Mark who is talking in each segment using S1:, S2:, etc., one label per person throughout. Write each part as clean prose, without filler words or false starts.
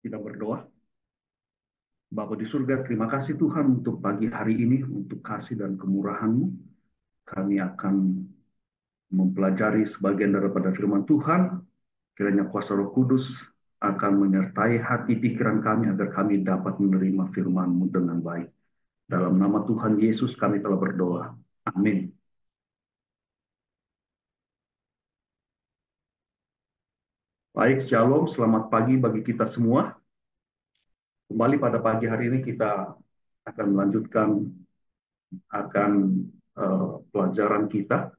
S1: Kita berdoa. Bapa di surga, terima kasih Tuhan untuk pagi hari ini, untuk kasih dan kemurahan-Mu. Kami akan mempelajari sebagian daripada firman Tuhan. Kiranya kuasa Roh Kudus akan menyertai hati pikiran kami agar kami dapat menerima firman-Mu dengan baik. Dalam nama Tuhan Yesus kami telah berdoa. Amin. Baik, shalom, selamat pagi bagi kita semua. Kembali pada pagi hari ini kita akan melanjutkan pelajaran kita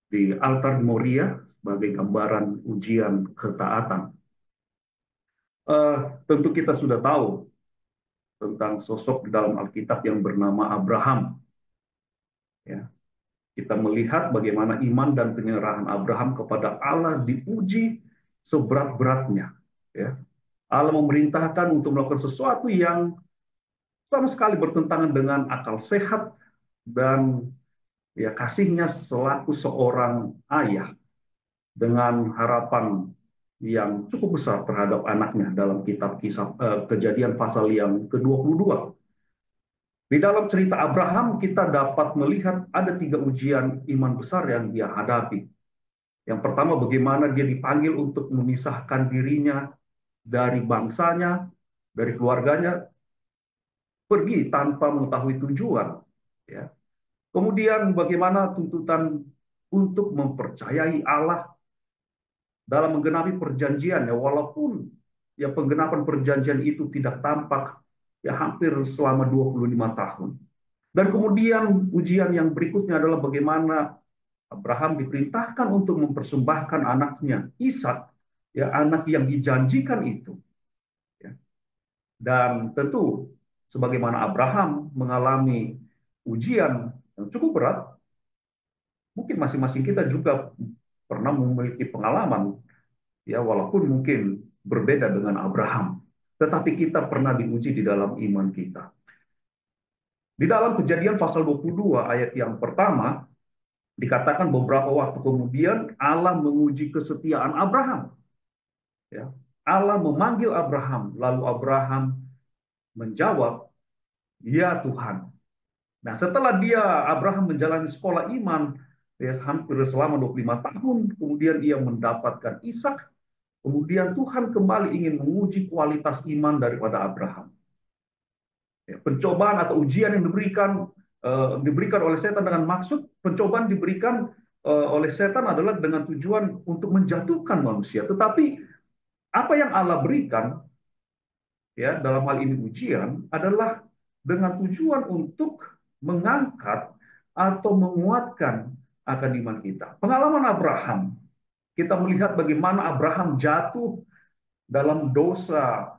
S1: di altar Moria sebagai gambaran ujian ketaatan. Tentu kita sudah tahu tentang sosok di dalam Alkitab yang bernama Abraham. Ya, kita melihat bagaimana iman dan penyerahan Abraham kepada Allah diuji seberat-beratnya. Ya, Allah memerintahkan untuk melakukan sesuatu yang sama sekali bertentangan dengan akal sehat dan ya kasihnya selaku seorang ayah, dengan harapan yang cukup besar terhadap anaknya dalam kitab Kejadian pasal yang ke-22. Di dalam cerita Abraham kita dapat melihat ada 3 ujian iman besar yang dia hadapi. Yang pertama, bagaimana dia dipanggil untuk memisahkan dirinya dari bangsanya, dari keluarganya, pergi tanpa mengetahui tujuan. Ya. Kemudian bagaimana tuntutan untuk mempercayai Allah dalam menggenapi perjanjian, ya walaupun ya penggenapan perjanjian itu tidak tampak ya hampir selama 25 tahun. Dan kemudian ujian yang berikutnya adalah bagaimana Abraham diperintahkan untuk mempersembahkan anaknya Ishak, ya anak yang dijanjikan itu. Ya. Dan tentu sebagaimana Abraham mengalami ujian yang cukup berat, mungkin masing-masing kita juga pernah memiliki pengalaman, ya walaupun mungkin berbeda dengan Abraham, tetapi kita pernah diuji di dalam iman kita. Di dalam Kejadian pasal 22 ayat yang pertama dikatakan beberapa waktu kemudian Allah menguji kesetiaan Abraham. Ya, Allah memanggil Abraham, lalu Abraham menjawab, "Ya Tuhan." Nah, setelah Abraham menjalani sekolah iman ya, hampir selama 25 tahun, kemudian ia mendapatkan Ishak. Kemudian Tuhan kembali ingin menguji kualitas iman daripada Abraham. Ya, pencobaan atau ujian yang diberikan oleh setan dengan maksud, pencobaan diberikan oleh setan adalah dengan tujuan untuk menjatuhkan manusia. Tetapi apa yang Allah berikan, ya dalam hal ini ujian, adalah dengan tujuan untuk mengangkat atau menguatkan akan iman kita. Pengalaman Abraham, kita melihat bagaimana Abraham jatuh dalam dosa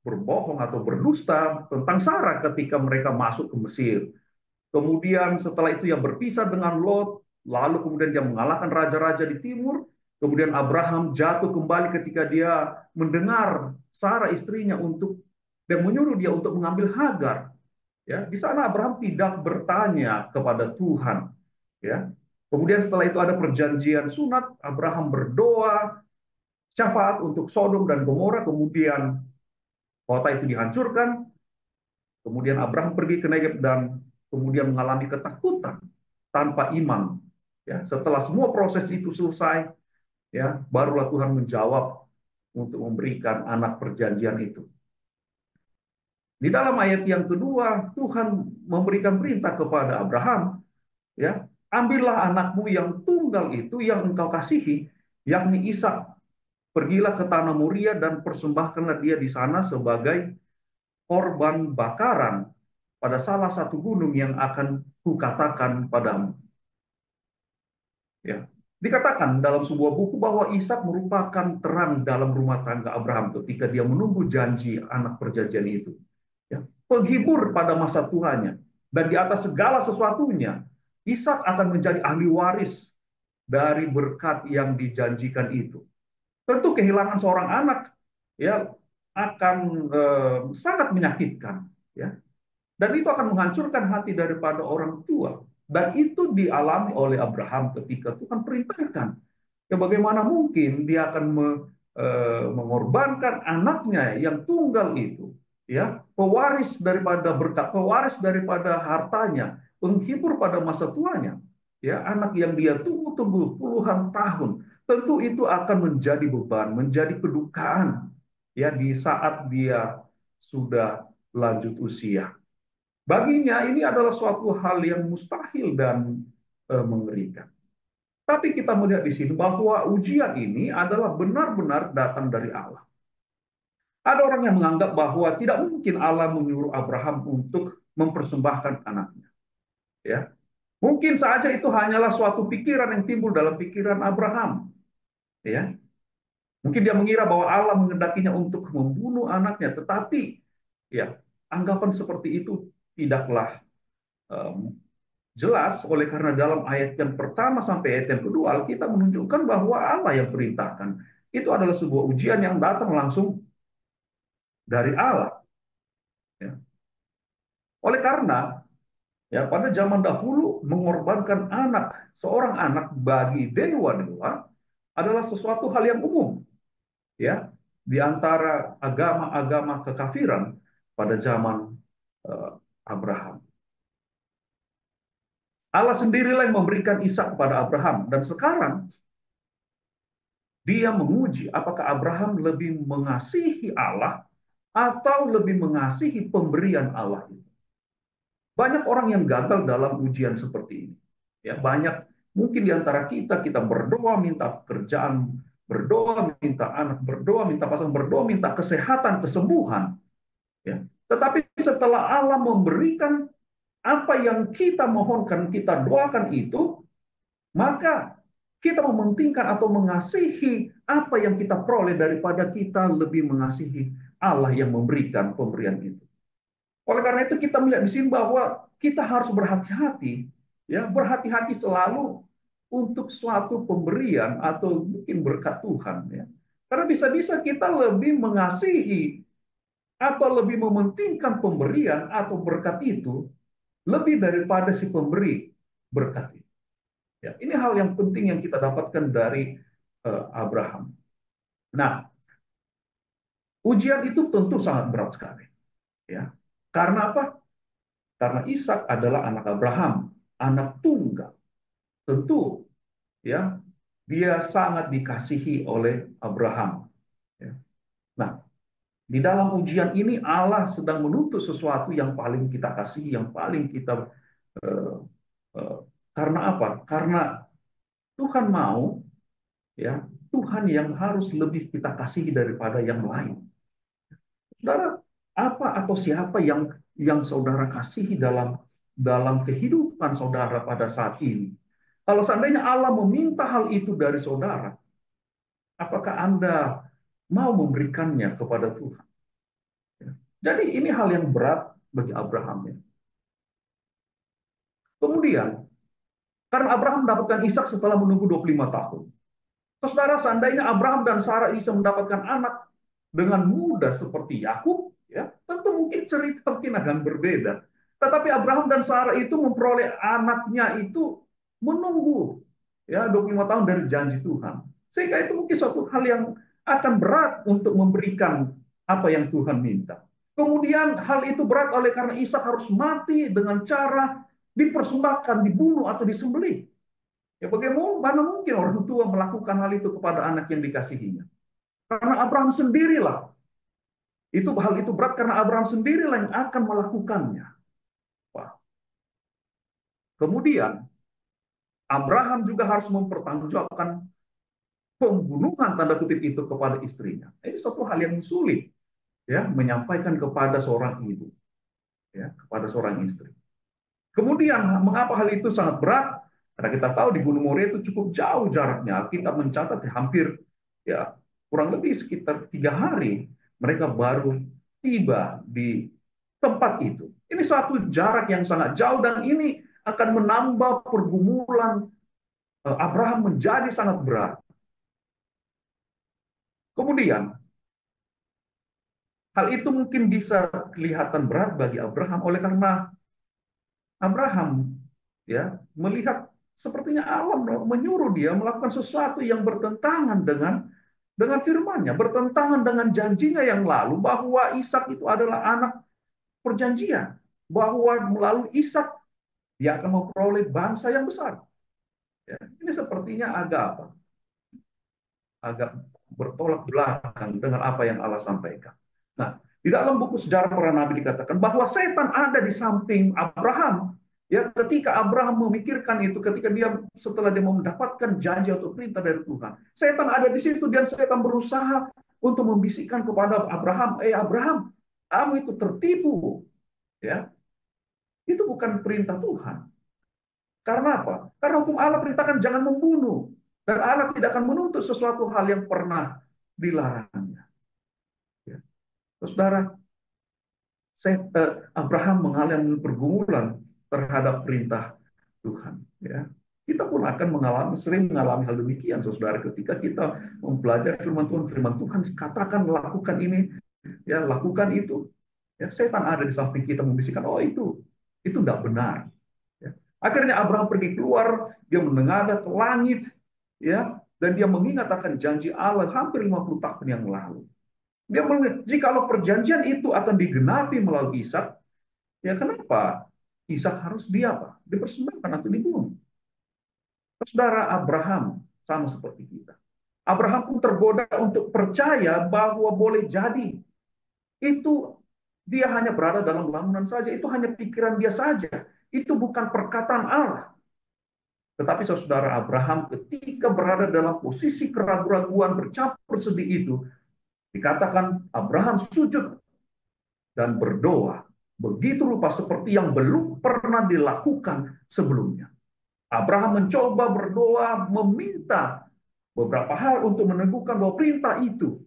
S1: berbohong atau berdusta tentang Sarah ketika mereka masuk ke Mesir. Kemudian setelah itu ia berpisah dengan Lot, lalu kemudian dia mengalahkan raja-raja di timur. Kemudian Abraham jatuh kembali ketika dia mendengar Sarah istrinya dan menyuruh dia untuk mengambil Hagar. Ya, di sana Abraham tidak bertanya kepada Tuhan. Ya, kemudian setelah itu ada perjanjian sunat, Abraham berdoa syafaat untuk Sodom dan Gomora, kemudian kota itu dihancurkan. Kemudian Abraham pergi ke Negeb dan kemudian mengalami ketakutan tanpa iman. Ya, setelah semua proses itu selesai, ya, barulah Tuhan menjawab untuk memberikan anak perjanjian itu. Di dalam ayat yang kedua, Tuhan memberikan perintah kepada Abraham, ya, ambillah anakmu yang tunggal itu yang engkau kasihi, yakni Ishak. Pergilah ke tanah Moria dan persembahkanlah dia di sana sebagai korban bakaran pada salah satu gunung yang akan kukatakan padamu. Ya. Dikatakan dalam sebuah buku bahwa Ishak merupakan terang dalam rumah tangga Abraham ketika dia menunggu janji anak perjanjian itu. Ya. Penghibur pada masa tuanya. Dan di atas segala sesuatunya, Ishak akan menjadi ahli waris dari berkat yang dijanjikan itu. Tentu kehilangan seorang anak ya akan sangat menyakitkan, ya. Dan itu akan menghancurkan hati daripada orang tua. Dan itu dialami oleh Abraham ketika Tuhan perintahkan. Ya bagaimana mungkin dia akan mengorbankan anaknya yang tunggal itu, ya, pewaris daripada berkat, pewaris daripada hartanya, penghibur pada masa tuanya, ya, anak yang dia tunggu-tunggu puluhan tahun, tentu itu akan menjadi beban, menjadi kedukaan, ya, di saat dia sudah lanjut usia. Baginya ini adalah suatu hal yang mustahil dan mengerikan. Tapi kita melihat di sini bahwa ujian ini adalah benar-benar datang dari Allah. Ada orang yang menganggap bahwa tidak mungkin Allah menyuruh Abraham untuk mempersembahkan anaknya. Ya, mungkin saja itu hanyalah suatu pikiran yang timbul dalam pikiran Abraham. Ya, mungkin dia mengira bahwa Allah mengendakinya untuk membunuh anaknya, tetapi ya, anggapan seperti itu tidaklah um, jelas, oleh karena dalam ayat yang pertama sampai ayat yang kedua Alkitab menunjukkan bahwa Allah yang perintahkan. Itu adalah sebuah ujian yang datang langsung dari Allah. Ya. Oleh karena ya pada zaman dahulu mengorbankan anak, seorang anak bagi dewa-dewa adalah sesuatu hal yang umum, ya, di antara agama-agama kekafiran pada zaman Abraham. Allah sendirilah yang memberikan Ishak kepada Abraham, dan sekarang dia menguji apakah Abraham lebih mengasihi Allah atau lebih mengasihi pemberian Allah itu. Banyak orang yang gagal dalam ujian seperti ini. Ya, banyak mungkin di antara kita berdoa minta pekerjaan, berdoa minta anak, berdoa minta pasangan, berdoa minta kesehatan, kesembuhan. Ya. Tetapi setelah Allah memberikan apa yang kita mohonkan, kita doakan itu, maka kita mementingkan atau mengasihi apa yang kita peroleh daripada kita lebih mengasihi Allah yang memberikan pemberian itu. Oleh karena itu kita melihat di sini bahwa kita harus berhati-hati, ya, berhati-hati selalu untuk suatu pemberian atau mungkin berkat Tuhan, ya. Karena bisa-bisa kita lebih mengasihi atau lebih mementingkan pemberian atau berkat itu lebih daripada si pemberi berkat itu. Ya, ini hal yang penting yang kita dapatkan dari Abraham. Nah, ujian itu tentu sangat berat sekali. Ya, karena apa? Karena Ishak adalah anak Abraham, anak tunggal. Tentu, ya, dia sangat dikasihi oleh Abraham. Ya. Nah, di dalam ujian ini Allah sedang menuntut sesuatu yang paling kita kasihi, yang paling kita uh, uh, karena apa? Karena Tuhan mau, ya, Tuhan yang harus lebih kita kasihi daripada yang lain. Saudara, apa atau siapa yang saudara kasihi dalam kehidupan saudara pada saat ini? Kalau seandainya Allah meminta hal itu dari saudara, apakah Anda mau memberikannya kepada Tuhan? Jadi ini hal yang berat bagi Abraham. Ya. Kemudian, karena Abraham mendapatkan Ishak setelah menunggu 25 tahun. Saudara, seandainya Abraham dan Sarah bisa mendapatkan anak dengan mudah seperti Yakub, ya, tentu mungkin cerita mungkin akan berbeda. Tetapi Abraham dan Sarah itu memperoleh anaknya itu menunggu, ya, 25 tahun dari janji Tuhan. Sehingga itu mungkin suatu hal yang akan berat untuk memberikan apa yang Tuhan minta. Kemudian hal itu berat oleh karena Ishak harus mati dengan cara dipersembahkan, dibunuh atau disembelih. Ya, bagaimana mungkin orang tua melakukan hal itu kepada anak yang dikasihinya? Karena Abraham sendirilah. Hal itu berat karena Abraham sendirilah yang akan melakukannya. Wah. Kemudian Abraham juga harus mempertanggungjawabkan pembunuhan tanda kutip itu kepada istrinya. Ini suatu hal yang sulit, ya, menyampaikan kepada seorang ibu, ya, kepada seorang istri. Kemudian mengapa hal itu sangat berat? Karena kita tahu di Gunung Moria itu cukup jauh jaraknya. Kita mencatat hampir, ya, kurang lebih sekitar 3 hari mereka baru tiba di tempat itu. Ini suatu jarak yang sangat jauh dan ini akan menambah pergumulan Abraham menjadi sangat berat. Kemudian hal itu mungkin bisa kelihatan berat bagi Abraham oleh karena Abraham, ya, melihat sepertinya Allah menyuruh dia melakukan sesuatu yang bertentangan dengan dengan firman-Nya, bertentangan dengan janjinya yang lalu bahwa Ishak itu adalah anak perjanjian, bahwa melalui Ishak dia akan memperoleh bangsa yang besar. Ya, ini sepertinya agak apa? Agak bertolak belakang dengan apa yang Allah sampaikan. Nah, di dalam buku sejarah para nabi dikatakan bahwa setan ada di samping Abraham. Ya, ketika Abraham memikirkan itu, ketika dia setelah dia mendapatkan janji atau perintah dari Tuhan, setan ada di situ dan setan berusaha untuk membisikkan kepada Abraham, Abraham, kamu itu tertipu, ya, itu bukan perintah Tuhan. Karena apa? Karena hukum Allah perintahkan jangan membunuh. Dan Allah tidak akan menuntut sesuatu hal yang pernah dilarangnya. Ya. Saudara, Abraham mengalami pergumulan terhadap perintah Tuhan. Ya. Kita pun akan sering mengalami hal demikian, saudara, ketika kita mempelajari firman Tuhan katakan lakukan ini, ya lakukan itu. Ya, setan ada di samping kita membisikkan, oh itu tidak benar. Ya. Akhirnya Abraham pergi keluar, dia menengadah ke langit, ya, dan dia mengingat akan janji Allah hampir 50 tahun yang lalu. Dia mengingat, jikalau perjanjian itu akan digenapi melalui Ishak, ya kenapa Ishak harus dipersembahkan atau dibunuh? Saudara, Abraham sama seperti kita. Abraham pun tergoda untuk percaya bahwa boleh jadi itu dia hanya berada dalam lamunan saja, itu hanya pikiran dia saja, itu bukan perkataan Allah. Tetapi saudara, Abraham ketika berada dalam posisi keraguan-raguan bercampur sedih itu, dikatakan Abraham sujud dan berdoa. Begitu rupa seperti yang belum pernah dilakukan sebelumnya. Abraham mencoba berdoa, meminta beberapa hal untuk meneguhkan bahwa perintah itu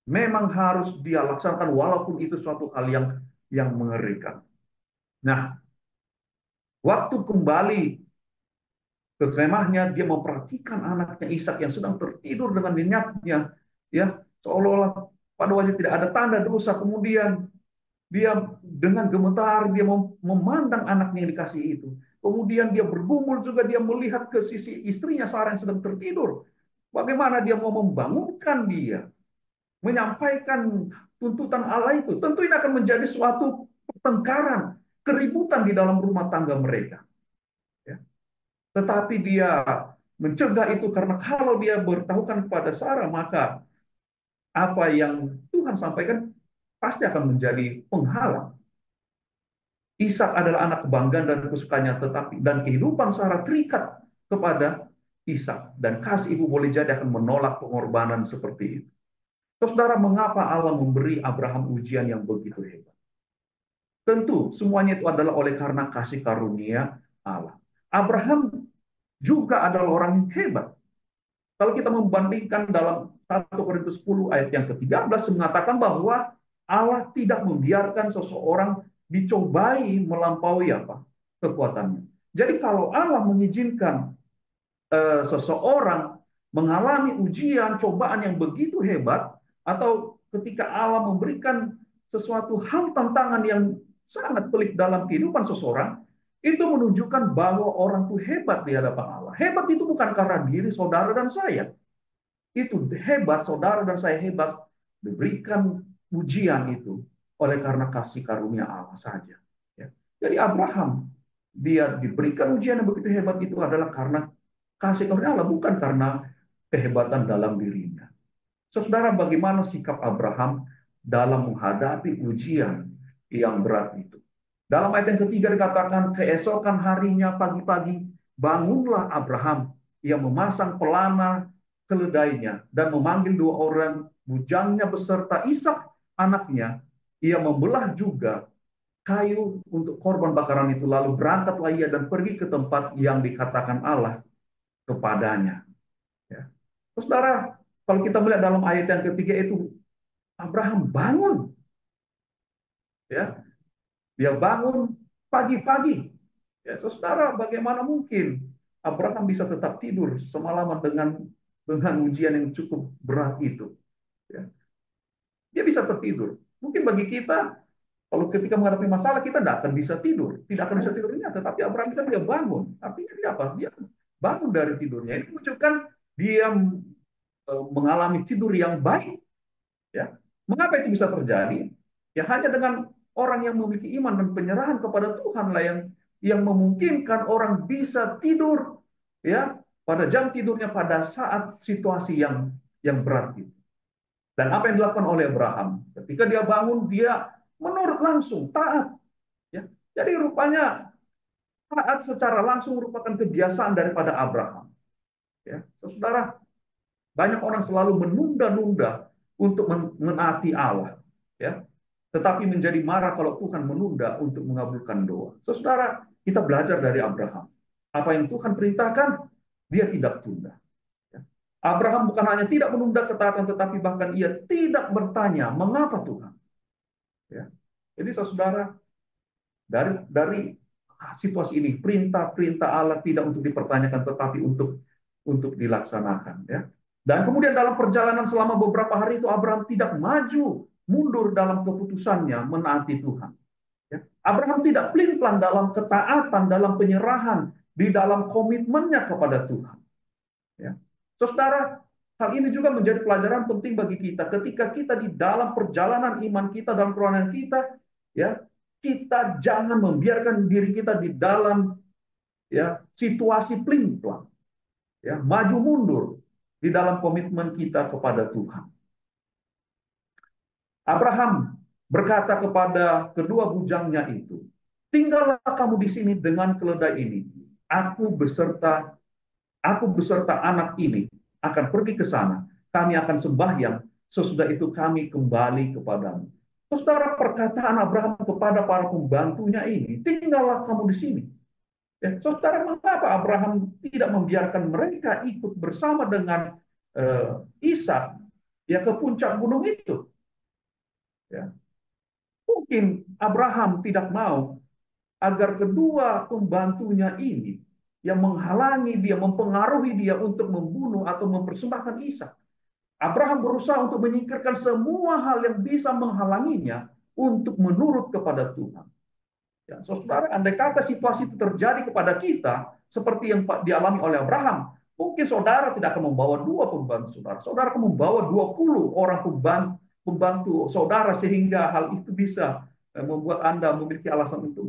S1: memang harus dia laksanakan walaupun itu suatu hal yang mengerikan. Nah, waktu kembali ke kemahnya, dia memperhatikan anaknya Ishak yang sedang tertidur dengan nyenyaknya, ya, seolah-olah pada wajah tidak ada tanda dosa. Kemudian dia dengan gemetar dia memandang anaknya yang dikasih itu. Kemudian dia bergumul juga, dia melihat ke sisi istrinya Sarah yang sedang tertidur. Bagaimana dia mau membangunkan dia, menyampaikan tuntutan Allah itu. Tentu ini akan menjadi suatu pertengkaran, keributan di dalam rumah tangga mereka. Ya. Tetapi dia mencegah itu karena kalau dia beritahukan kepada Sarah, maka apa yang Tuhan sampaikan pasti akan menjadi penghalang. Ishak adalah anak kebanggaan dan kesukaannya, tetapi dan kehidupan Sarah terikat kepada Ishak, dan kasih ibu boleh jadi akan menolak pengorbanan seperti itu. Saudara, mengapa Allah memberi Abraham ujian yang begitu hebat? Tentu semuanya itu adalah oleh karena kasih karunia Allah. Abraham juga adalah orang yang hebat. Kalau kita membandingkan dalam 1 Korintus 10 ayat yang ke-13 mengatakan bahwa Allah tidak membiarkan seseorang dicobai melampaui kekuatannya. Jadi kalau Allah mengizinkan seseorang mengalami ujian, cobaan yang begitu hebat, atau ketika Allah memberikan sesuatu hal tantangan yang sangat pelik dalam kehidupan seseorang, itu menunjukkan bahwa orang itu hebat di hadapan Allah. Hebat itu bukan karena diri saudara dan saya. Itu hebat, saudara dan saya hebat, diberikan ujian itu oleh karena kasih karunia Allah saja. Ya. Jadi Abraham, dia diberikan ujian yang begitu hebat itu adalah karena kasih karunia Allah, bukan karena kehebatan dalam dirinya. Saudara, bagaimana sikap Abraham dalam menghadapi ujian yang berat itu? Dalam ayat yang ketiga dikatakan, keesokan harinya pagi-pagi, bangunlah Abraham. Ia memasang pelana keledainya dan memanggil 2 orang bujangnya beserta Ishak anaknya. Ia membelah juga kayu untuk korban bakaran itu, lalu berangkatlah ia dan pergi ke tempat yang dikatakan Allah kepadanya. Ya. Saudara, kalau kita melihat dalam ayat yang ketiga itu, Abraham bangun. Ya, dia bangun pagi-pagi. Ya, saudara, bagaimana mungkin Abraham bisa tetap tidur semalaman dengan ujian yang cukup berat itu? Ya. Dia bisa tertidur. Mungkin bagi kita, kalau ketika menghadapi masalah, kita tidak akan bisa tidur. Tidak akan bisa tidurnya, tetapi Abraham itu dia bangun. Artinya dia apa? Dia bangun dari tidurnya. Ini menunjukkan dia mengalami tidur yang baik. Ya, mengapa itu bisa terjadi? Ya hanya dengan orang yang memiliki iman dan penyerahan kepada Tuhan lah yang memungkinkan orang bisa tidur ya pada jam tidurnya pada saat situasi yang berat itu. Dan apa yang dilakukan oleh Abraham? Ketika dia bangun, dia menurut langsung, taat. Ya. Jadi rupanya taat secara langsung merupakan kebiasaan daripada Abraham. Ya. Saudara, banyak orang selalu menunda-nunda untuk menaati Allah. Ya. Tetapi menjadi marah kalau Tuhan menunda untuk mengabulkan doa. Saudara, kita belajar dari Abraham. Apa yang Tuhan perintahkan, dia tidak tunda. Ya. Abraham bukan hanya tidak menunda ketaatan, tetapi bahkan ia tidak bertanya, mengapa Tuhan? Ya. Jadi saudara, dari situasi ini, perintah-perintah Allah tidak untuk dipertanyakan, tetapi untuk dilaksanakan. Ya. Dan kemudian dalam perjalanan selama beberapa hari itu, Abraham tidak maju mundur dalam keputusannya menaati Tuhan. Ya. Abraham tidak pelin-pelan dalam ketaatan, dalam penyerahan, di dalam komitmennya kepada Tuhan. Ya. Saudara, hal ini juga menjadi pelajaran penting bagi kita. Ketika kita di dalam perjalanan iman kita, dalam kerohanian kita, ya, kita jangan membiarkan diri kita di dalam ya situasi pelin-pelan, ya, maju mundur di dalam komitmen kita kepada Tuhan. Abraham berkata kepada kedua bujangnya itu, tinggallah kamu di sini dengan keledai ini. Aku beserta anak ini akan pergi ke sana. Kami akan sembahyang. Sesudah itu kami kembali kepadamu. Saudara, perkataan Abraham kepada para pembantunya ini, tinggallah kamu di sini. Ya, saudara, mengapa Abraham tidak membiarkan mereka ikut bersama dengan Ishak ya ke puncak gunung itu? Ya. Mungkin Abraham tidak mau agar kedua pembantunya ini yang menghalangi dia, mempengaruhi dia untuk membunuh atau mempersembahkan Ishak. Abraham berusaha untuk menyingkirkan semua hal yang bisa menghalanginya untuk menurut kepada Tuhan. Ya, saudara, andai kata situasi itu terjadi kepada kita, seperti yang dialami oleh Abraham, mungkin saudara tidak akan membawa dua pembantu saudara. Saudara akan membawa 20 orang pembantu saudara, sehingga hal itu bisa membuat Anda memiliki alasan untuk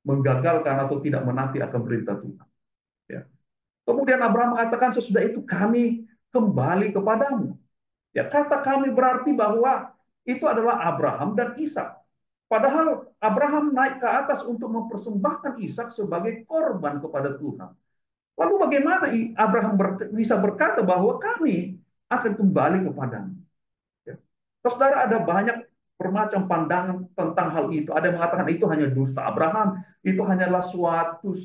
S1: menggagalkan atau tidak menaati akan perintah Tuhan. Ya. Kemudian Abraham mengatakan, sesudah itu kami kembali kepadamu. Ya, kata kami berarti bahwa itu adalah Abraham dan Ishak. Padahal Abraham naik ke atas untuk mempersembahkan Ishak sebagai korban kepada Tuhan. Lalu bagaimana Abraham bisa berkata bahwa kami akan kembali kepadamu? Ya. Saudara, ada banyak bermacam pandangan tentang hal itu. Ada yang mengatakan itu hanya dusta Abraham, itu hanyalah suatu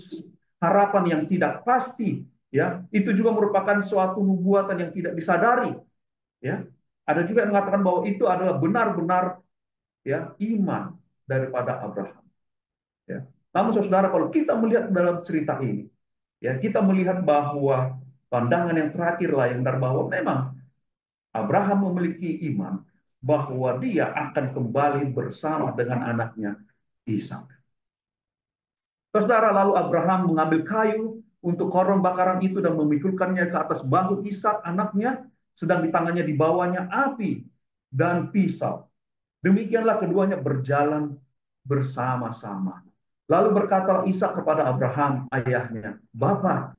S1: harapan yang tidak pasti. Ya, itu juga merupakan suatu nubuatan yang tidak disadari. Ya, ada juga yang mengatakan bahwa itu adalah benar-benar ya iman daripada Abraham. Ya. Namun saudara, kalau kita melihat dalam cerita ini, ya kita melihat bahwa pandangan yang terakhir lah yang bahwa memang Abraham memiliki iman bahwa dia akan kembali bersama dengan anaknya Ishak. Saudara, lalu Abraham mengambil kayu untuk korban bakaran itu dan memikulkannya ke atas bahu Ishak anaknya, sedang di tangannya dibawanya api dan pisau. Demikianlah keduanya berjalan bersama-sama. Lalu berkata Ishak kepada Abraham ayahnya, "Bapa,"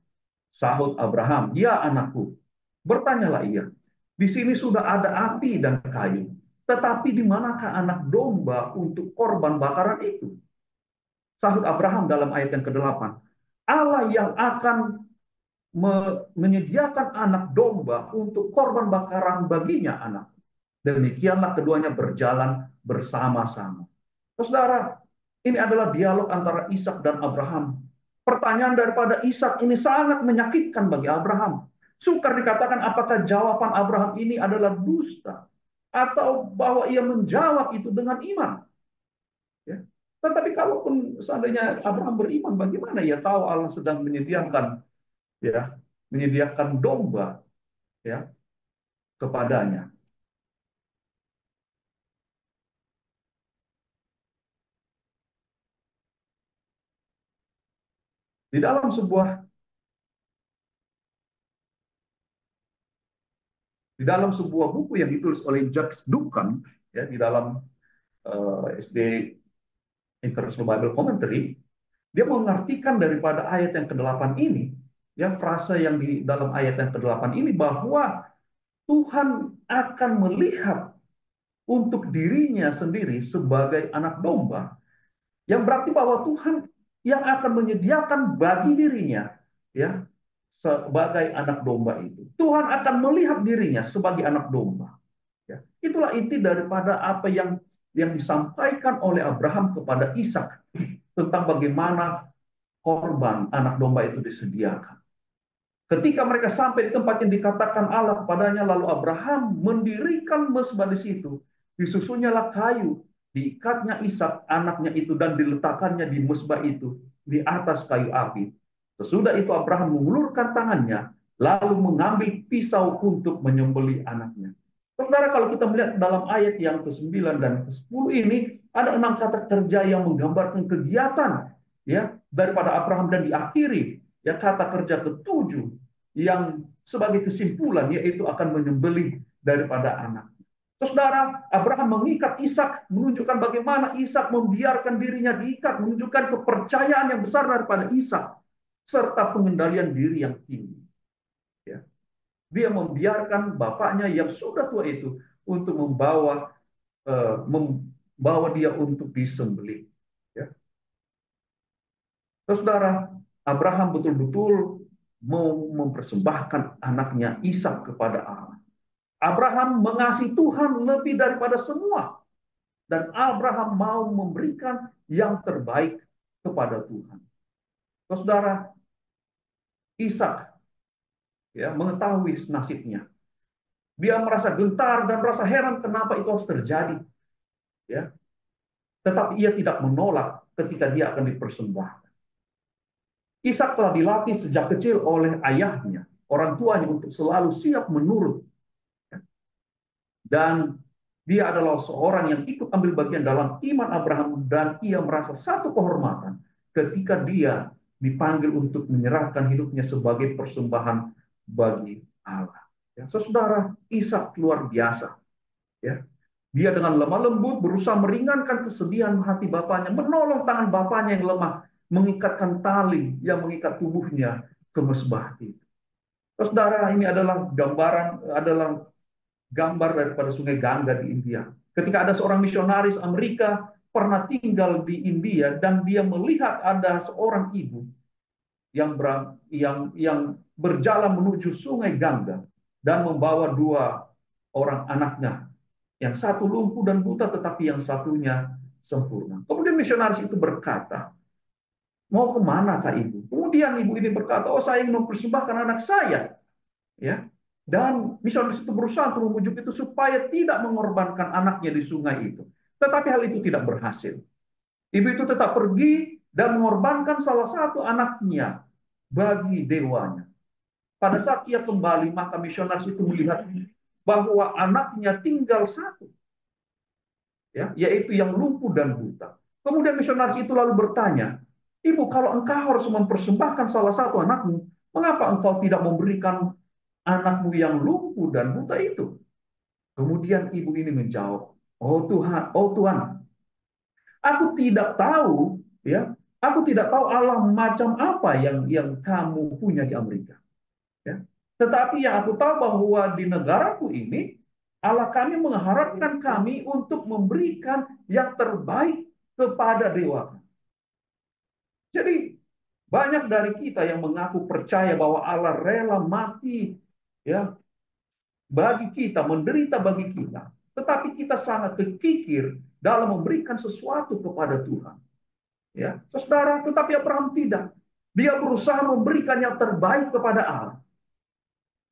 S1: sahut Abraham, "Ya anakku." Bertanyalah ia, "Di sini sudah ada api dan kayu, tetapi di manakah anak domba untuk korban bakaran itu?" Sahut Abraham dalam ayat yang ke-8, "Allah yang akan menyediakan anak domba untuk korban bakaran baginya anak." Demikianlah keduanya berjalan bersama-sama. Saudara, ini adalah dialog antara Ishak dan Abraham. Pertanyaan daripada Ishak ini sangat menyakitkan bagi Abraham. Sukar dikatakan apakah jawaban Abraham ini adalah dusta atau bahwa ia menjawab itu dengan iman. Ya. Tetapi kalaupun seandainya Abraham beriman, bagaimana ia tahu Allah sedang menyediakan domba ya kepadanya. Di dalam sebuah Di dalam sebuah buku yang ditulis oleh Jacques Duncan, ya, di dalam SD International Bible Commentary, dia mengartikan daripada ayat yang ke-8 ini, ya, frase yang di dalam ayat yang ke-8 ini, bahwa Tuhan akan melihat untuk dirinya sendiri sebagai anak domba, yang berarti bahwa Tuhan yang akan menyediakan bagi dirinya, ya, sebagai anak domba itu. Tuhan akan melihat dirinya sebagai anak domba. Ya. Itulah inti daripada apa yang disampaikan oleh Abraham kepada Ishak tentang bagaimana korban anak domba itu disediakan. Ketika mereka sampai di tempat yang dikatakan Allah kepadanya, lalu Abraham mendirikan mezbah di situ. Disusunyalah kayu, diikatnya Ishak anaknya itu dan diletakkannya di mezbah itu di atas kayu api. Sesudah itu Abraham mengulurkan tangannya, lalu mengambil pisau untuk menyembelih anaknya. Saudara, kalau kita melihat dalam ayat yang ke-9 dan ke-10 ini, ada 6 kata kerja yang menggambarkan kegiatan, ya, daripada Abraham, dan diakhiri, ya, kata kerja ke-7 yang sebagai kesimpulan, yaitu akan menyembelih daripada anak. Saudara, Abraham mengikat Ishak, menunjukkan bagaimana Ishak membiarkan dirinya diikat, menunjukkan kepercayaan yang besar daripada Ishak, serta pengendalian diri yang tinggi. Ya. Dia membiarkan bapaknya yang sudah tua itu untuk membawa dia untuk disembelih. Ya. Saudara, Abraham betul-betul mau mempersembahkan anaknya Ishak kepada Allah. Abraham mengasihi Tuhan lebih daripada semua, dan Abraham mau memberikan yang terbaik kepada Tuhan. Saudara, Ishak, ya, mengetahui nasibnya. Dia merasa gentar dan merasa heran kenapa itu harus terjadi. Ya. Tetapi ia tidak menolak ketika dia akan dipersembahkan. Ishak telah dilatih sejak kecil oleh ayahnya, orang tuanya, untuk selalu siap menurut. Dan dia adalah seorang yang ikut ambil bagian dalam iman Abraham, dan ia merasa satu kehormatan ketika dia dipanggil untuk menyerahkan hidupnya sebagai persembahan bagi Allah. Ya, saudara, Ishak luar biasa. Ya, dia dengan lemah lembut berusaha meringankan kesedihan hati bapaknya, menolong tangan bapaknya yang lemah, mengikatkan tali yang mengikat tubuhnya ke mezbah itu. Saudara, ini adalah gambar daripada Sungai Gangga di India. Ketika ada seorang misionaris Amerika pernah tinggal di India, dan dia melihat ada seorang ibu yang berjalan menuju Sungai Gangga dan membawa 2 orang anaknya, yang satu lumpuh dan buta tetapi yang satunya sempurna. Kemudian misionaris itu berkata, "Mau kemana Kak Ibu?" Kemudian ibu ini berkata, "Oh, saya ingin mempersembahkan anak saya." Ya. Dan misionaris itu berusaha untuk membujuk itu supaya tidak mengorbankan anaknya di sungai itu. Tetapi hal itu tidak berhasil. Ibu itu tetap pergi dan mengorbankan salah satu anaknya bagi dewanya. Pada saat ia kembali, maka misionaris itu melihat bahwa anaknya tinggal satu, ya, yaitu yang lumpuh dan buta. Kemudian misionaris itu lalu bertanya, "Ibu, kalau engkau harus mempersembahkan salah satu anakmu, mengapa engkau tidak memberikan anakmu yang lumpuh dan buta itu?" Kemudian ibu ini menjawab, oh Tuhan, aku tidak tahu, ya, aku tidak tahu Allah macam apa yang kamu punya di Amerika. Ya. Tetapi yang aku tahu bahwa di negaraku ini, Allah kami mengharapkan kami untuk memberikan yang terbaik kepada dewa. Jadi banyak dari kita yang mengaku percaya bahwa Allah rela mati, ya, bagi kita, menderita bagi kita. Tetapi kita sangat kekikir dalam memberikan sesuatu kepada Tuhan. Ya, saudara, tetapi Abraham tidak. Dia berusaha memberikan yang terbaik kepada Allah.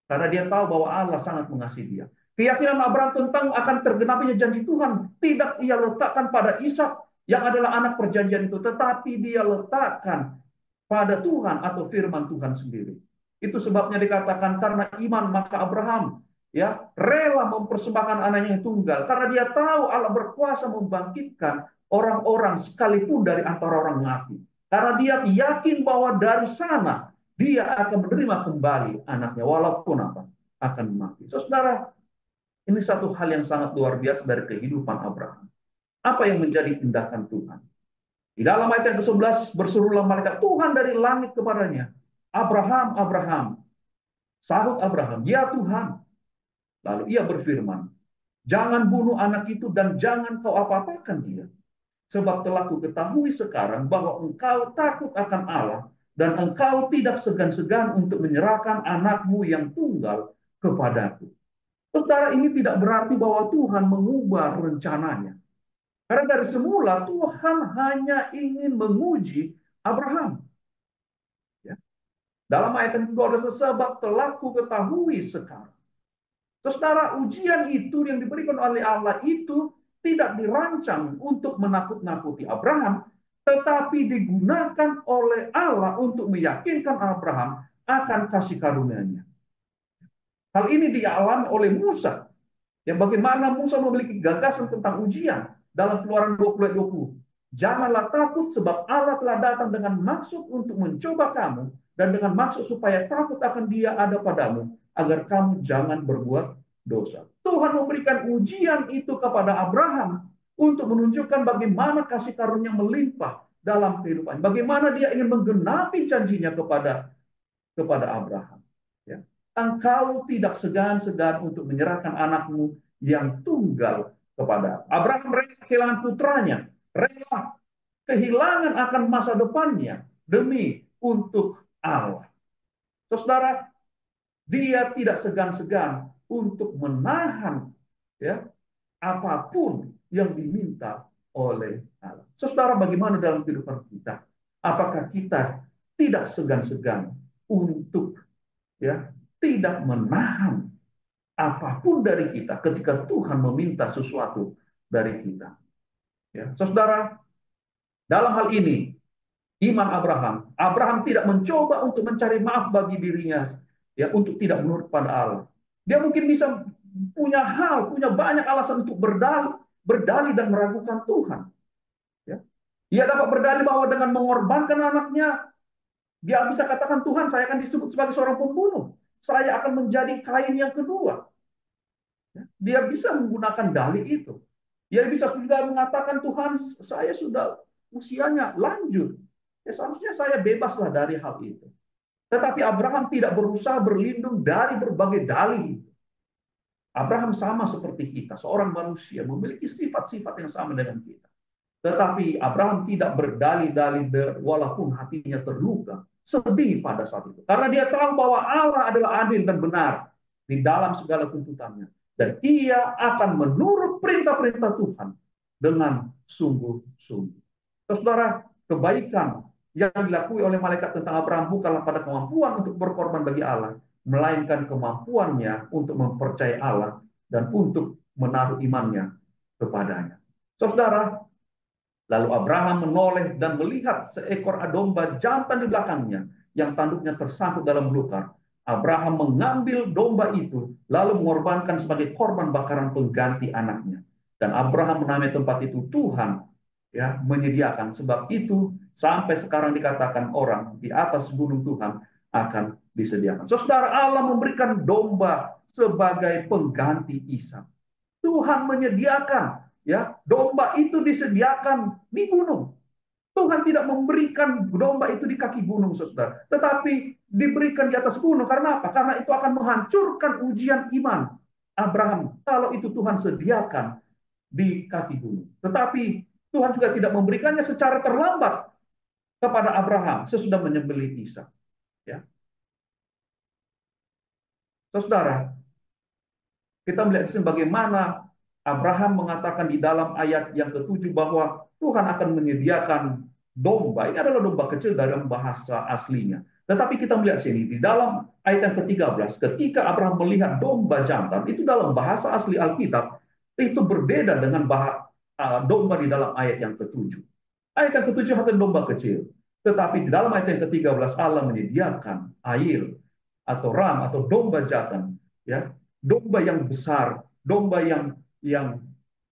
S1: Karena dia tahu bahwa Allah sangat mengasihi dia. Keyakinan Abraham tentang akan tergenapinya janji Tuhan tidak ia letakkan pada Ishak yang adalah anak perjanjian itu, tetapi dia letakkan pada Tuhan atau firman Tuhan sendiri. Itu sebabnya dikatakan karena iman maka Abraham, ya, rela mempersembahkan anaknya yang tunggal, karena dia tahu Allah berkuasa membangkitkan orang-orang sekalipun dari antara orang mati. Karena dia yakin bahwa dari sana dia akan menerima kembali anaknya, walaupun apa? akan mati. Saudara, ini satu hal yang sangat luar biasa dari kehidupan Abraham. Apa yang menjadi tindakan Tuhan? Di dalam ayat yang ke-11 berserulah malaikat Tuhan dari langit kepadanya. Abraham, Abraham. Sahut Abraham, ya Tuhan. Lalu ia berfirman, jangan bunuh anak itu dan jangan kau apa-apakan dia. Sebab telah kuketahui sekarang bahwa engkau takut akan Allah dan engkau tidak segan-segan untuk menyerahkan anakmu yang tunggal kepadaku. Saudara, ini tidak berarti bahwa Tuhan mengubah rencananya. Karena dari semula Tuhan hanya ingin menguji Abraham. Ya. Dalam ayat yang ke-12, sebab telah kuketahui sekarang. Saudara, ujian itu yang diberikan oleh Allah itu tidak dirancang untuk menakut-nakuti Abraham, tetapi digunakan oleh Allah untuk meyakinkan Abraham akan kasih karunia-Nya. Hal ini dialami oleh Musa. Ya, bagaimana Musa memiliki gagasan tentang ujian dalam Keluaran 20 ayat 20. Janganlah takut sebab Allah telah datang dengan maksud untuk mencoba kamu dan dengan maksud supaya takut akan Dia ada padamu agar kamu jangan berbuat dosa. Tuhan memberikan ujian itu kepada Abraham untuk menunjukkan bagaimana kasih karunia melimpah dalam kehidupan. Bagaimana Dia ingin menggenapi janjinya kepada Abraham. Ya. Engkau tidak segan-segan untuk menyerahkan anakmu yang tunggal kepada Abraham. Rela kehilangan putranya, rela kehilangan akan masa depannya demi untuk Allah. Saudara, dia tidak segan-segan untuk menahan ya apapun yang diminta oleh Allah. Saudara, bagaimana dalam kehidupan kita? Apakah kita tidak segan-segan untuk ya tidak menahan apapun dari kita ketika Tuhan meminta sesuatu dari kita? Ya, saudara, dalam hal ini iman Abraham tidak mencoba untuk mencari maaf bagi dirinya ya untuk tidak menurut pada Allah. Dia mungkin bisa punya banyak alasan untuk berdalih dan meragukan Tuhan. Ya. Ia dapat berdalih bahwa dengan mengorbankan anaknya, dia bisa katakan, Tuhan, saya akan disebut sebagai seorang pembunuh. Saya akan menjadi Kain yang kedua. Ya. Dia bisa menggunakan dalih itu. Dia bisa juga mengatakan, Tuhan, saya sudah usianya lanjut. Ya, seharusnya saya bebaslah dari hal itu. Tetapi Abraham tidak berusaha berlindung dari berbagai dalih. Abraham sama seperti kita, seorang manusia, memiliki sifat-sifat yang sama dengan kita. Tetapi Abraham tidak berdalih-dalih walaupun hatinya terluka, sedih pada saat itu. Karena dia tahu bahwa Allah adalah adil dan benar di dalam segala tuntutannya. Dan ia akan menurut perintah-perintah Tuhan dengan sungguh-sungguh. Saudara, kebaikan yang dilakukan oleh malaikat tentang Abraham bukanlah pada kemampuan untuk berkorban bagi Allah, melainkan kemampuannya untuk mempercayai Allah dan untuk menaruh imannya kepadanya. Saudara, lalu Abraham menoleh dan melihat seekor domba jantan di belakangnya yang tanduknya tersangkut dalam belukar. Abraham mengambil domba itu lalu mengorbankan sebagai korban bakaran pengganti anaknya. Dan Abraham menamai tempat itu Tuhan ya menyediakan. Sebab itu sampai sekarang dikatakan orang di atas gunung Tuhan akan disediakan. Saudara, Allah memberikan domba sebagai pengganti Ishak. Tuhan menyediakan ya domba itu disediakan di gunung. Tuhan tidak memberikan domba itu di kaki gunung, saudara, tetapi diberikan di atas gunung. Karena apa? Karena itu akan menghancurkan ujian iman Abraham kalau itu Tuhan sediakan di kaki gunung. Tetapi Tuhan juga tidak memberikannya secara terlambat kepada Abraham sesudah menyembelih Ishak. Ya. Saudara, kita melihat di sini bagaimana Abraham mengatakan di dalam ayat yang ke-7 bahwa Tuhan akan menyediakan domba. Ini adalah domba kecil dalam bahasa aslinya. Tetapi kita melihat sini di dalam ayat yang ke-13, ketika Abraham melihat domba jantan, itu dalam bahasa asli Alkitab itu berbeda dengan domba di dalam ayat yang ke-7. Ayat yang ke-7 adalah domba kecil. Tetapi di dalam ayat yang ke-13 Allah menyediakan air atau ram atau domba jantan, ya, domba yang besar, domba yang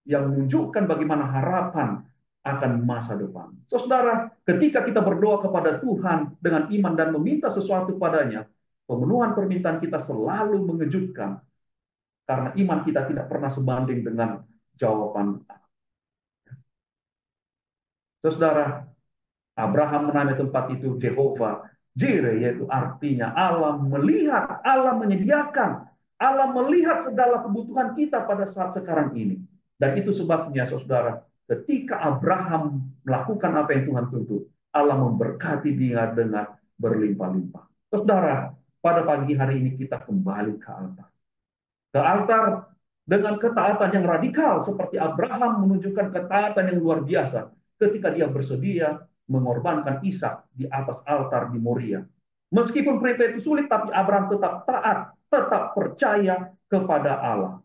S1: menunjukkan bagaimana harapan akan masa depan. Saudara, ketika kita berdoa kepada Tuhan dengan iman dan meminta sesuatu padanya, Pemenuhan permintaan kita selalu mengejutkan karena iman kita tidak pernah sebanding dengan jawaban. Saudara, Abraham menamai tempat itu Jehovah Jireh, yaitu artinya Allah melihat, Allah menyediakan, Allah melihat segala kebutuhan kita pada saat sekarang ini. Dan itu sebabnya, saudara, ketika Abraham melakukan apa yang Tuhan tuntut, Allah memberkati dia dengan berlimpah-limpah. Saudara, pada pagi hari ini kita kembali ke altar. Ke altar dengan ketaatan yang radikal, seperti Abraham menunjukkan ketaatan yang luar biasa ketika dia bersedia mengorbankan Ishak di atas altar di Moria. Meskipun perintah itu sulit, tapi Abraham tetap taat, tetap percaya kepada Allah.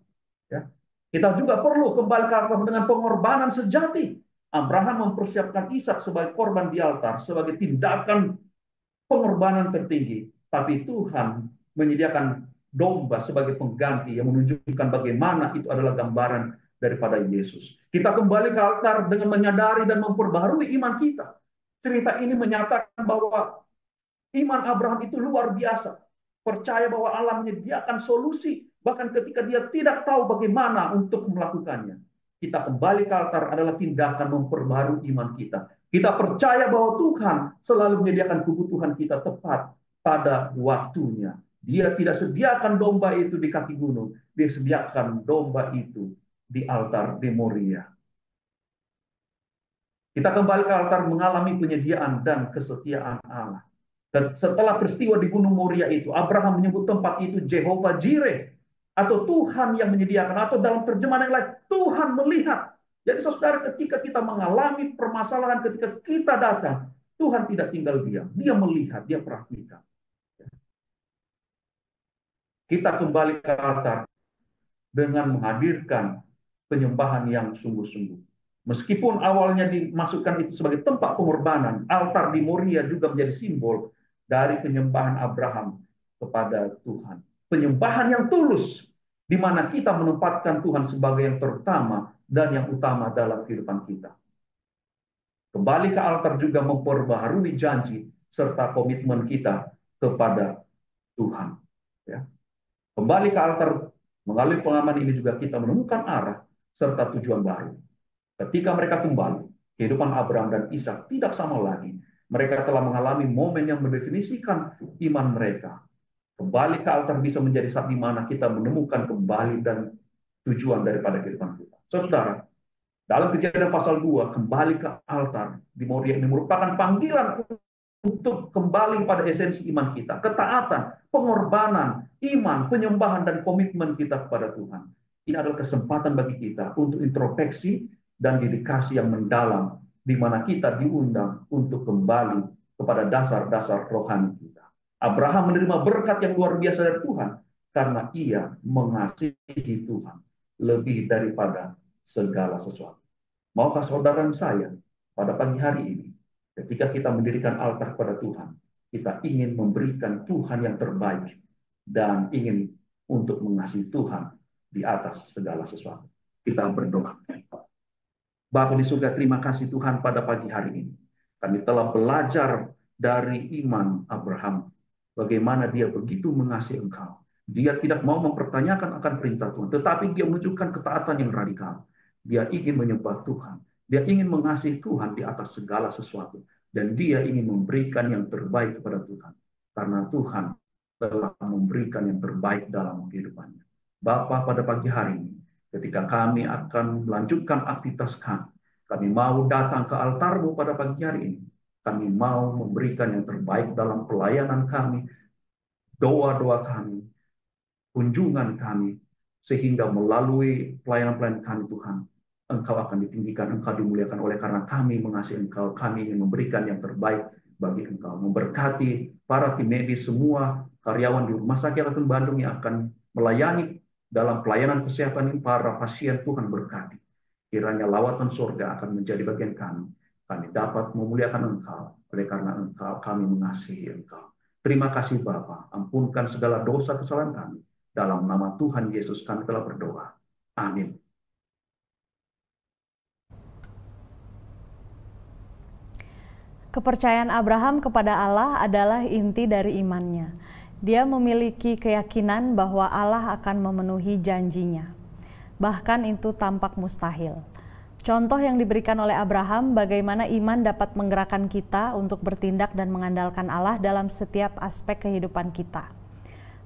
S1: Ya. Kita juga perlu kembali ke altar dengan pengorbanan sejati. Abraham mempersiapkan Ishak sebagai korban di altar, sebagai tindakan pengorbanan tertinggi. Tapi Tuhan menyediakan domba sebagai pengganti yang menunjukkan bagaimana itu adalah gambaran daripada Yesus. Kita kembali ke altar dengan menyadari dan memperbaharui iman kita. Cerita ini menyatakan bahwa iman Abraham itu luar biasa. Percaya bahwa Allah menyediakan solusi, bahkan ketika dia tidak tahu bagaimana untuk melakukannya. Kita kembali ke altar adalah tindakan memperbaharui iman kita. Kita percaya bahwa Tuhan selalu menyediakan kebutuhan kita tepat pada waktunya. Dia tidak sediakan domba itu di kaki gunung, dia sediakan domba itu di altar di Moria. Kita kembali ke altar mengalami penyediaan dan kesetiaan Allah. Dan setelah peristiwa di Gunung Moria itu, Abraham menyebut tempat itu Jehovah Jireh, atau Tuhan yang menyediakan, atau dalam terjemahan yang lain, Tuhan melihat. Jadi saudara, ketika kita mengalami permasalahan, ketika kita datang, Tuhan tidak tinggal diam. Dia melihat, dia perhatikan. Kita kembali ke altar dengan menghadirkan penyembahan yang sungguh-sungguh. Meskipun awalnya dimasukkan itu sebagai tempat pengorbanan, altar di Moria juga menjadi simbol dari penyembahan Abraham kepada Tuhan. Penyembahan yang tulus, di mana kita menempatkan Tuhan sebagai yang terutama dan yang utama dalam kehidupan kita. Kembali ke altar juga memperbaharui janji serta komitmen kita kepada Tuhan. Ya. Kembali ke altar, melalui pengalaman ini juga kita menemukan arah serta tujuan baru. Ketika mereka kembali, kehidupan Abraham dan Ishak tidak sama lagi. Mereka telah mengalami momen yang mendefinisikan iman mereka. Kembali ke altar bisa menjadi saat di mana kita menemukan kembali dan tujuan daripada kehidupan kita. Saudara, dalam Kejadian pasal 2, kembali ke altar di Moria ini merupakan panggilan untuk kembali pada esensi iman kita. Ketaatan, pengorbanan, iman, penyembahan, dan komitmen kita kepada Tuhan. Ini adalah kesempatan bagi kita untuk introspeksi dan dedikasi yang mendalam, di mana kita diundang untuk kembali kepada dasar-dasar rohani kita. Abraham menerima berkat yang luar biasa dari Tuhan, karena ia mengasihi Tuhan lebih daripada segala sesuatu. Maukah saudara dan saya pada pagi hari ini, ketika kita mendirikan altar kepada Tuhan, kita ingin memberikan Tuhan yang terbaik dan ingin untuk mengasihi Tuhan di atas segala sesuatu. Kita berdoa. Bapa di surga, terima kasih Tuhan pada pagi hari ini. Kami telah belajar dari iman Abraham, bagaimana dia begitu mengasihi Engkau. Dia tidak mau mempertanyakan akan perintah Tuhan, tetapi dia menunjukkan ketaatan yang radikal. Dia ingin menyembah Tuhan. Dia ingin mengasihi Tuhan di atas segala sesuatu. Dan dia ingin memberikan yang terbaik kepada Tuhan. Karena Tuhan telah memberikan yang terbaik dalam kehidupannya. Bapa, pada pagi hari ini, ketika kami akan melanjutkan aktivitas kami mau datang ke altar-Mu pada pagi hari ini. Kami mau memberikan yang terbaik dalam pelayanan kami, doa-doa kami, kunjungan kami, sehingga melalui pelayanan-pelayanan kami Tuhan, Engkau akan ditinggikan, Engkau dimuliakan oleh karena kami mengasihi Engkau, kami ingin memberikan yang terbaik bagi Engkau. Memberkati para tim medis semua, karyawan di Rumah Sakit Hasan Bandung yang akan melayani dalam pelayanan kesehatan ini, para pasien Tuhan berkati. Kiranya lawatan surga akan menjadi bagian kami. Kami dapat memuliakan Engkau, oleh karena Engkau, kami mengasihi Engkau. Terima kasih Bapa, ampunkan segala dosa kesalahan kami. Dalam nama Tuhan Yesus kami telah berdoa. Amin.
S2: Kepercayaan Abraham kepada Allah adalah inti dari imannya. Dia memiliki keyakinan bahwa Allah akan memenuhi janjinya. Bahkan itu tampak mustahil. Contoh yang diberikan oleh Abraham bagaimana iman dapat menggerakkan kita untuk bertindak dan mengandalkan Allah dalam setiap aspek kehidupan kita.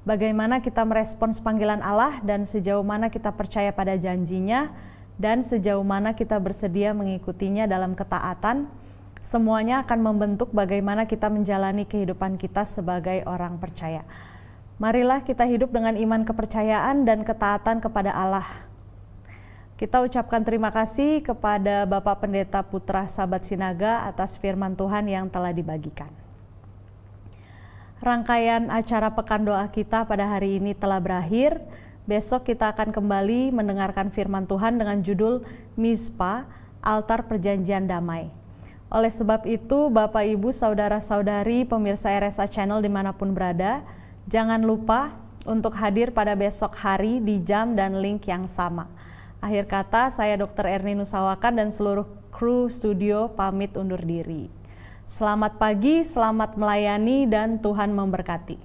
S2: Bagaimana kita merespons panggilan Allah dan sejauh mana kita percaya pada janjinya dan sejauh mana kita bersedia mengikutinya dalam ketaatan, semuanya akan membentuk bagaimana kita menjalani kehidupan kita sebagai orang percaya. Marilah kita hidup dengan iman kepercayaan dan ketaatan kepada Allah. Kita ucapkan terima kasih kepada Bapak Pendeta Putra Sahabat Sinaga atas firman Tuhan yang telah dibagikan. Rangkaian acara Pekan Doa kita pada hari ini telah berakhir. Besok kita akan kembali mendengarkan firman Tuhan dengan judul Mizpa, Altar Perjanjian Damai. Oleh sebab itu, Bapak, Ibu, Saudara-saudari, pemirsa RSA Channel dimanapun berada, jangan lupa untuk hadir pada besok hari di jam dan link yang sama. Akhir kata, saya Dr. Erni Nusawakan dan seluruh kru studio pamit undur diri. Selamat pagi, selamat melayani, dan Tuhan memberkati.